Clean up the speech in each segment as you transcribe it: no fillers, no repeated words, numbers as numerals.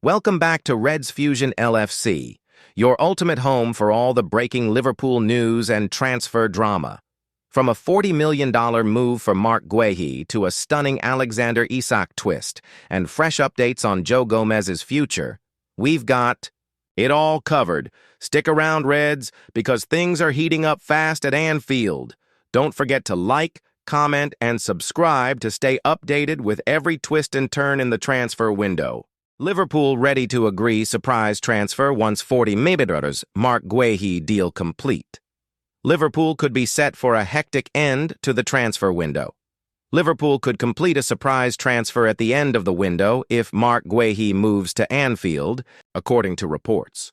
Welcome back to Reds Fusion LFC, your ultimate home for all the breaking Liverpool news and transfer drama. From a $40 million move for Marc Guehi to a stunning Alexander Isak twist and fresh updates on Joe Gomez's future, we've got it all covered. Stick around, Reds, because things are heating up fast at Anfield. Don't forget to like, comment, and subscribe to stay updated with every twist and turn in the transfer window. Liverpool ready to agree surprise transfer once $40 million Marc Guehi deal complete. Liverpool could be set for a hectic end to the transfer window. Liverpool could complete a surprise transfer at the end of the window if Marc Guehi moves to Anfield, according to reports.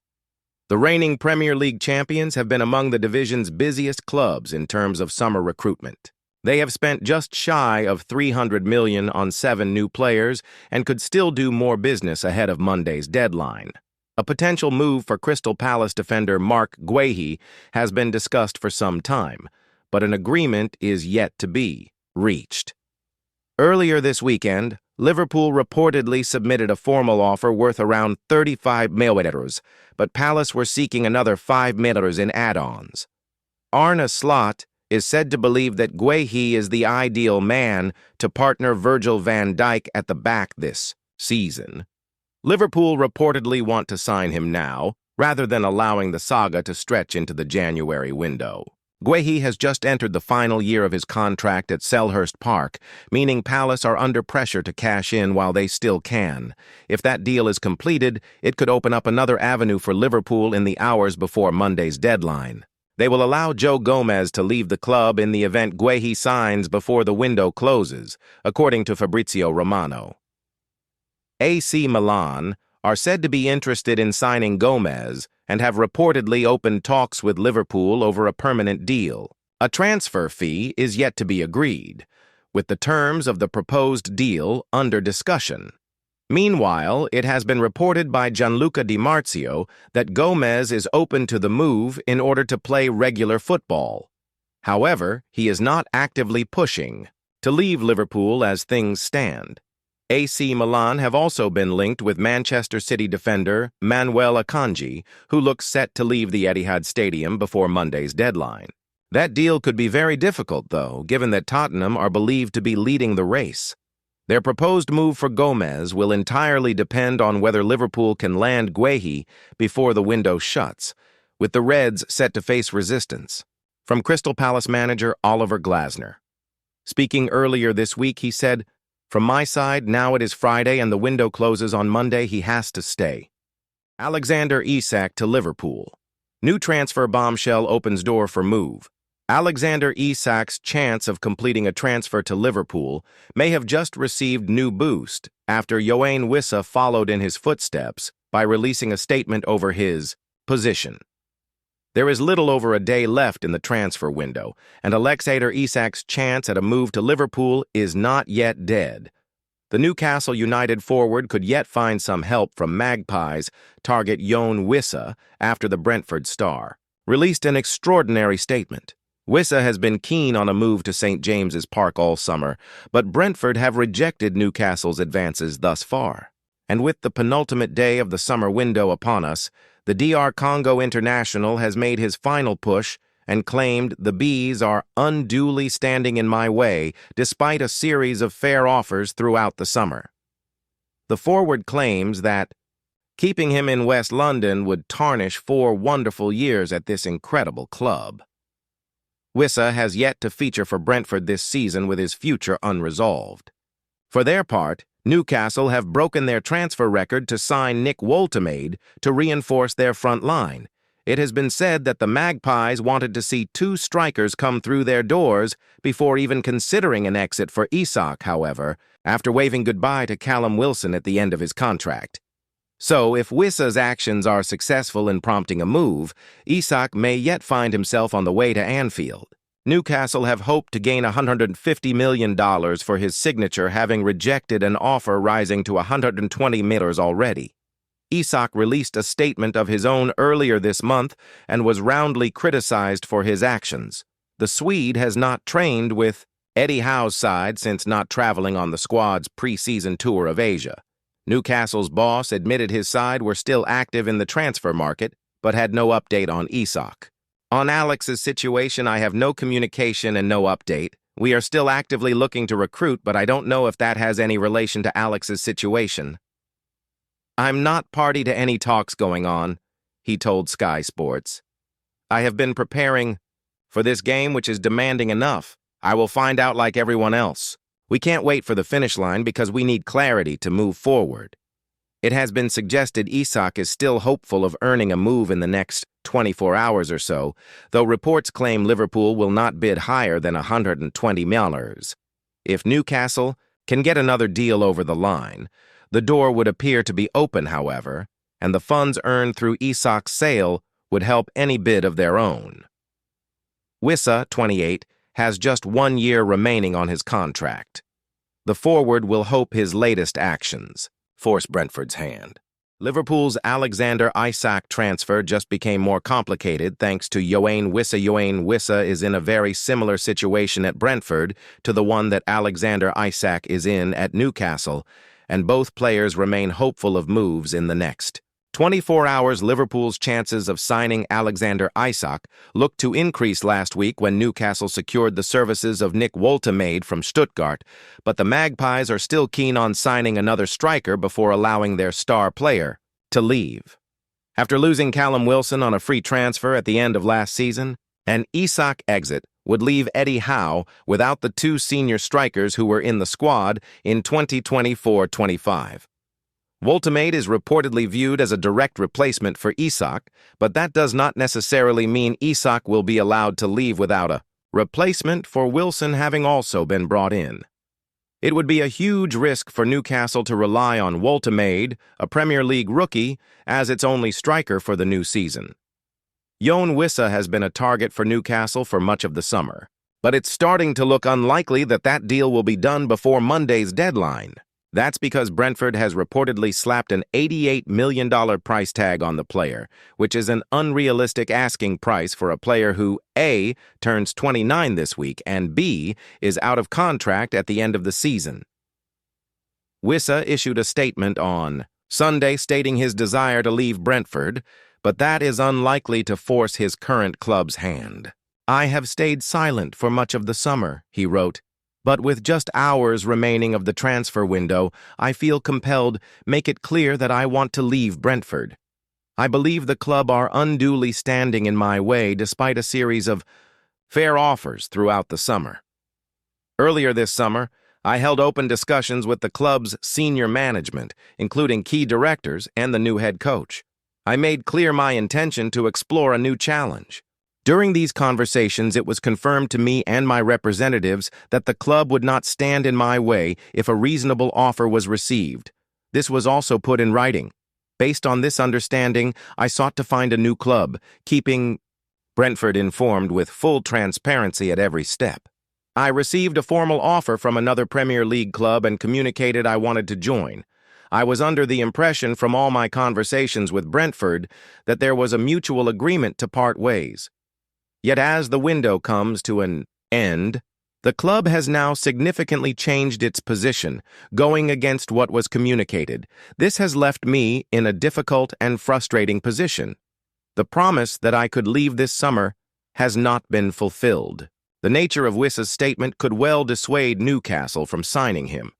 The reigning Premier League champions have been among the division's busiest clubs in terms of summer recruitment. They have spent just shy of $300 million on 7 new players and could still do more business ahead of Monday's deadline. A potential move for Crystal Palace defender Marc Guehi has been discussed for some time, but an agreement is yet to be reached. Earlier this weekend, Liverpool reportedly submitted a formal offer worth around $35 million, but Palace were seeking another $5 million in add-ons. Arne Slot is said to believe that Guehi is the ideal man to partner Virgil van Dijk at the back this season. Liverpool reportedly want to sign him now, rather than allowing the saga to stretch into the January window. Guehi has just entered the final year of his contract at Selhurst Park, meaning Palace are under pressure to cash in while they still can. If that deal is completed, it could open up another avenue for Liverpool in the hours before Monday's deadline. They will allow Joe Gomez to leave the club in the event Guehi signs before the window closes, according to Fabrizio Romano. AC Milan are said to be interested in signing Gomez and have reportedly opened talks with Liverpool over a permanent deal. A transfer fee is yet to be agreed, with the terms of the proposed deal under discussion. Meanwhile, it has been reported by Gianluca Di Marzio that Gomez is open to the move in order to play regular football. However, he is not actively pushing to leave Liverpool as things stand. AC Milan have also been linked with Manchester City defender Manuel Akanji, who looks set to leave the Etihad Stadium before Monday's deadline. That deal could be very difficult, though, given that Tottenham are believed to be leading the race. Their proposed move for Gomez will entirely depend on whether Liverpool can land Guehi before the window shuts, with the Reds set to face resistance. From Crystal Palace manager Oliver Glasner. Speaking earlier this week, he said, "From my side, now it is Friday and the window closes on Monday, he has to stay." Alexander Isak to Liverpool. New transfer bombshell opens door for move. Alexander Isak's chance of completing a transfer to Liverpool may have just received new boost after Whissa followed in his footsteps by releasing a statement over his position. There is little over a day left in the transfer window, and Alexander Isak's chance at a move to Liverpool is not yet dead. The Newcastle United forward could yet find some help from Magpies target Whissa after the Brentford star released an extraordinary statement. Whissa has been keen on a move to St. James's Park all summer, but Brentford have rejected Newcastle's advances thus far. And with the penultimate day of the summer window upon us, the DR Congo international has made his final push and claimed the Bees are unduly standing in my way despite a series of fair offers throughout the summer. The forward claims that keeping him in West London would tarnish 4 wonderful years at this incredible club. Whissa has yet to feature for Brentford this season with his future unresolved. For their part, Newcastle have broken their transfer record to sign Nick Woltemade to reinforce their front line. It has been said that the Magpies wanted to see 2 strikers come through their doors before even considering an exit for Isak, however, after waving goodbye to Callum Wilson at the end of his contract. So, if Whissa's actions are successful in prompting a move, Isak may yet find himself on the way to Anfield. Newcastle have hoped to gain $150 million for his signature, having rejected an offer rising to $120 million already. Isak released a statement of his own earlier this month and was roundly criticized for his actions. The Swede has not trained with Eddie Howe's side since not traveling on the squad's pre-season tour of Asia. Newcastle's boss admitted his side were still active in the transfer market, but had no update on Isak. On Alex's situation, I have no communication and no update. We are still actively looking to recruit, but I don't know if that has any relation to Alex's situation. I'm not party to any talks going on, he told Sky Sports. I have been preparing for this game, which is demanding enough. I will find out like everyone else. We can't wait for the finish line because we need clarity to move forward. It has been suggested Isak is still hopeful of earning a move in the next 24 hours or so, though reports claim Liverpool will not bid higher than $120 million. If Newcastle can get another deal over the line, the door would appear to be open, however, and the funds earned through Isak's sale would help any bid of their own. Whissa, 28, has just 1 year remaining on his contract. The forward will hope his latest actions force Brentford's hand. Liverpool's Alexander Isak transfer just became more complicated thanks to Whissa. Whissa is in a very similar situation at Brentford to the one that Alexander Isak is in at Newcastle, and both players remain hopeful of moves in the next 24 hours. Liverpool's chances of signing Alexander Isak looked to increase last week when Newcastle secured the services of Nick Woltemade from Stuttgart, but the Magpies are still keen on signing another striker before allowing their star player to leave. After losing Callum Wilson on a free transfer at the end of last season, an Isak exit would leave Eddie Howe without the two senior strikers who were in the squad in 2024-25. Woltemade is reportedly viewed as a direct replacement for Isak, but that does not necessarily mean Isak will be allowed to leave without a replacement for Wilson having also been brought in. It would be a huge risk for Newcastle to rely on Woltemade, a Premier League rookie, as its only striker for the new season. Whissa has been a target for Newcastle for much of the summer, but it's starting to look unlikely that that deal will be done before Monday's deadline. That's because Brentford has reportedly slapped an $88 million price tag on the player, which is an unrealistic asking price for a player who, A, turns 29 this week, and B, is out of contract at the end of the season. Whissa issued a statement on Sunday stating his desire to leave Brentford, but that is unlikely to force his current club's hand. I have stayed silent for much of the summer, he wrote. But with just hours remaining of the transfer window, I feel compelled make it clear that I want to leave Brentford. I believe the club are unduly standing in my way despite a series of fair offers throughout the summer. Earlier this summer, I held open discussions with the club's senior management, including key directors and the new head coach. I made clear my intention to explore a new challenge. During these conversations, it was confirmed to me and my representatives that the club would not stand in my way if a reasonable offer was received. This was also put in writing. Based on this understanding, I sought to find a new club, keeping Brentford informed with full transparency at every step. I received a formal offer from another Premier League club and communicated I wanted to join. I was under the impression from all my conversations with Brentford that there was a mutual agreement to part ways. Yet as the window comes to an end, the club has now significantly changed its position, going against what was communicated. This has left me in a difficult and frustrating position. The promise that I could leave this summer has not been fulfilled. The nature of Whissa's statement could well dissuade Newcastle from signing him.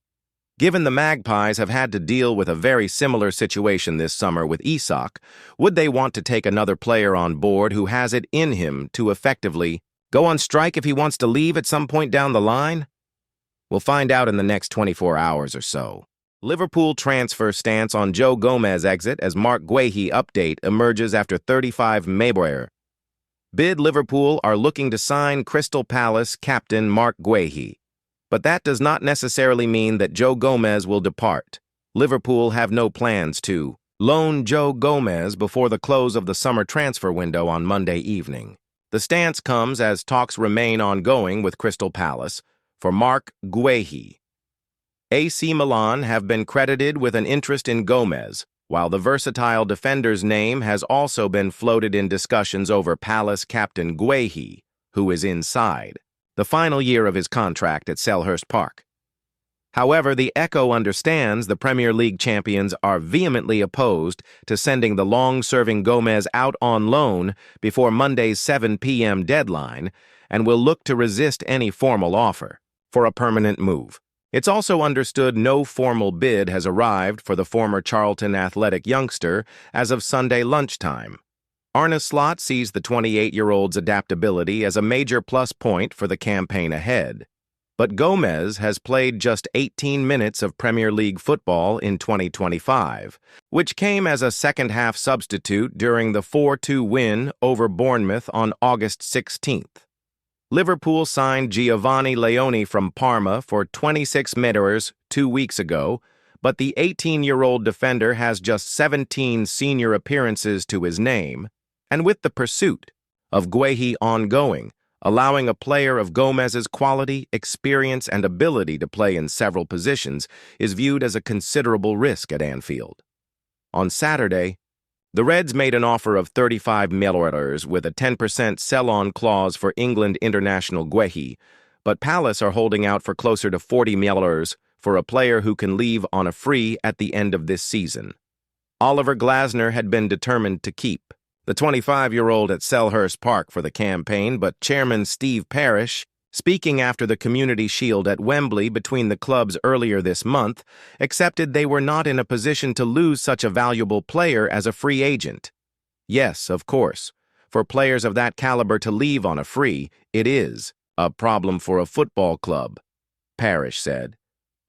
Given the Magpies have had to deal with a very similar situation this summer with Isak, would they want to take another player on board who has it in him to effectively go on strike if he wants to leave at some point down the line? We'll find out in the next 24 hours or so. Liverpool transfer stance on Joe Gomez exit as Marc Guehi update emerges after 35 Mayweather. Bid Liverpool are looking to sign Crystal Palace captain Marc Guehi. But that does not necessarily mean that Joe Gomez will depart. Liverpool have no plans to loan Joe Gomez before the close of the summer transfer window on Monday evening. The stance comes as talks remain ongoing with Crystal Palace for Marc Guehi. AC Milan have been credited with an interest in Gomez, while the versatile defender's name has also been floated in discussions over Palace captain Guehi, who is inside the final year of his contract at Selhurst Park. However, the Echo understands the Premier League champions are vehemently opposed to sending the long-serving Gomez out on loan before Monday's 7 p.m. deadline and will look to resist any formal offer for a permanent move. It's also understood no formal bid has arrived for the former Charlton Athletic youngster as of Sunday lunchtime. Arne Slot sees the 28-year-old's adaptability as a major plus point for the campaign ahead. But Gomez has played just 18 minutes of Premier League football in 2025, which came as a second-half substitute during the 4-2 win over Bournemouth on August 16th. Liverpool signed Giovanni Leone from Parma for 26 million 2 weeks ago, but the 18-year-old defender has just 17 senior appearances to his name, and with the pursuit of Guehi ongoing, allowing a player of Gomez's quality, experience, and ability to play in several positions is viewed as a considerable risk at Anfield. On Saturday, the Reds made an offer of 35 million with a 10% sell-on clause for England international Guehi, but Palace are holding out for closer to 40 million for a player who can leave on a free at the end of this season. Oliver Glasner had been determined to keep the 25-year-old at Selhurst Park for the campaign, but Chairman Steve Parish, speaking after the Community Shield at Wembley between the clubs earlier this month, accepted they were not in a position to lose such a valuable player as a free agent. Yes, of course, for players of that caliber to leave on a free, it is a problem for a football club, Parish said.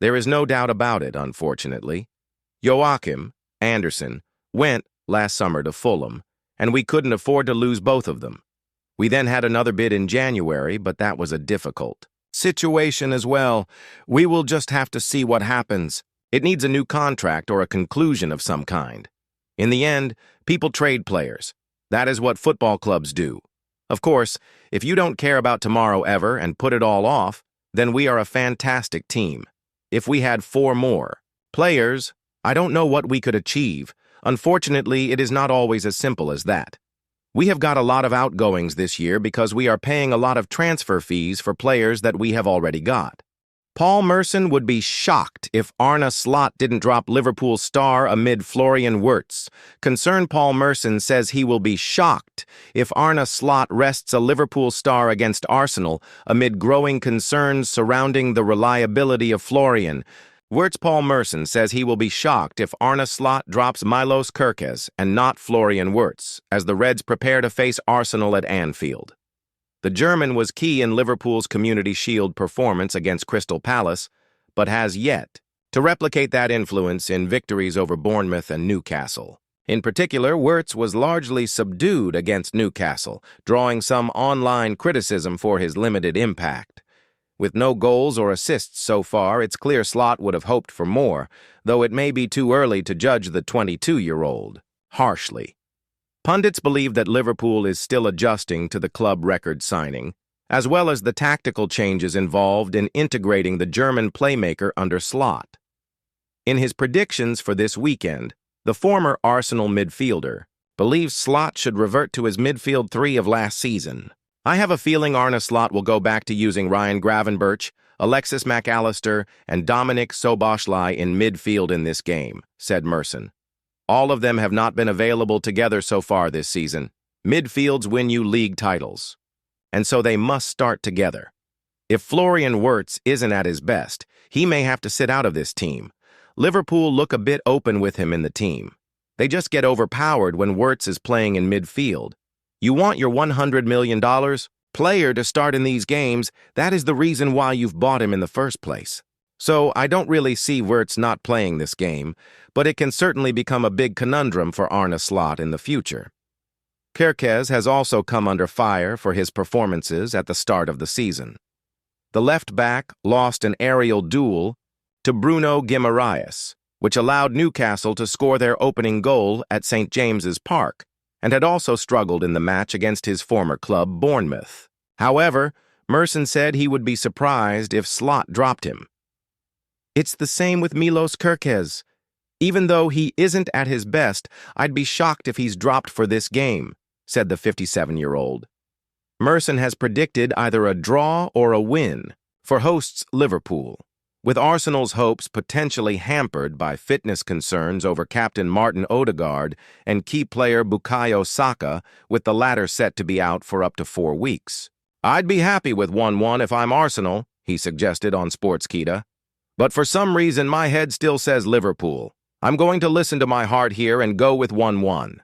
There is no doubt about it, unfortunately. Joachim Anderson went last summer to Fulham, and we couldn't afford to lose both of them. We then had another bid in January, but that was a difficult situation as well. We will just have to see what happens. It needs a new contract or a conclusion of some kind. In the end, people trade players. That is what football clubs do. Of course, if you don't care about tomorrow ever and put it all off, then we are a fantastic team. If we had 4 more players, I don't know what we could achieve. Unfortunately, it is not always as simple as that. We have got a lot of outgoings this year because we are paying a lot of transfer fees for players that we have already got. Paul Merson would be shocked if Arne Slot didn't drop Liverpool star amid Florian Wirtz. Concerned Paul Merson says he will be shocked if Arne Slot rests a Liverpool star against Arsenal amid growing concerns surrounding the reliability of Florian. Wirtz Paul Merson says he will be shocked if Arne Slot drops Milos Kerkez and not Florian Wirtz, as the Reds prepare to face Arsenal at Anfield. The German was key in Liverpool's Community Shield performance against Crystal Palace, but has yet to replicate that influence in victories over Bournemouth and Newcastle. In particular, Wirtz was largely subdued against Newcastle, drawing some online criticism for his limited impact. With no goals or assists so far, it's clear Slot would have hoped for more, though it may be too early to judge the 22-year-old harshly. Pundits believe that Liverpool is still adjusting to the club record signing, as well as the tactical changes involved in integrating the German playmaker under Slot. In his predictions for this weekend, the former Arsenal midfielder believes Slot should revert to his midfield 3 of last season. I have a feeling Arne Slot will go back to using Ryan Gravenberch, Alexis Mac Allister, and Dominic Szoboszlai in midfield in this game, said Merson. All of them have not been available together so far this season. Midfields win you league titles, and so they must start together. If Florian Wirtz isn't at his best, he may have to sit out of this team. Liverpool look a bit open with him in the team. They just get overpowered when Wirtz is playing in midfield. You want your $100 million player to start in these games. That is the reason why you've bought him in the first place. So I don't really see Wirtz not playing this game, but it can certainly become a big conundrum for Arne Slot in the future. Kerkez has also come under fire for his performances at the start of the season. The left back lost an aerial duel to Bruno Guimaraes, which allowed Newcastle to score their opening goal at St. James's Park, and had also struggled in the match against his former club, Bournemouth. However, Merson said he would be surprised if Slot dropped him. It's the same with Milos Kerkez. Even though he isn't at his best, I'd be shocked if he's dropped for this game, said the 57-year-old. Merson has predicted either a draw or a win for hosts Liverpool. With Arsenal's hopes potentially hampered by fitness concerns over captain Martin Odegaard and key player Bukayo Saka, with the latter set to be out for up to 4 weeks. "I'd be happy with 1-1 if I'm Arsenal," he suggested on Sportskita. "But for some reason my head still says Liverpool. I'm going to listen to my heart here and go with 1-1.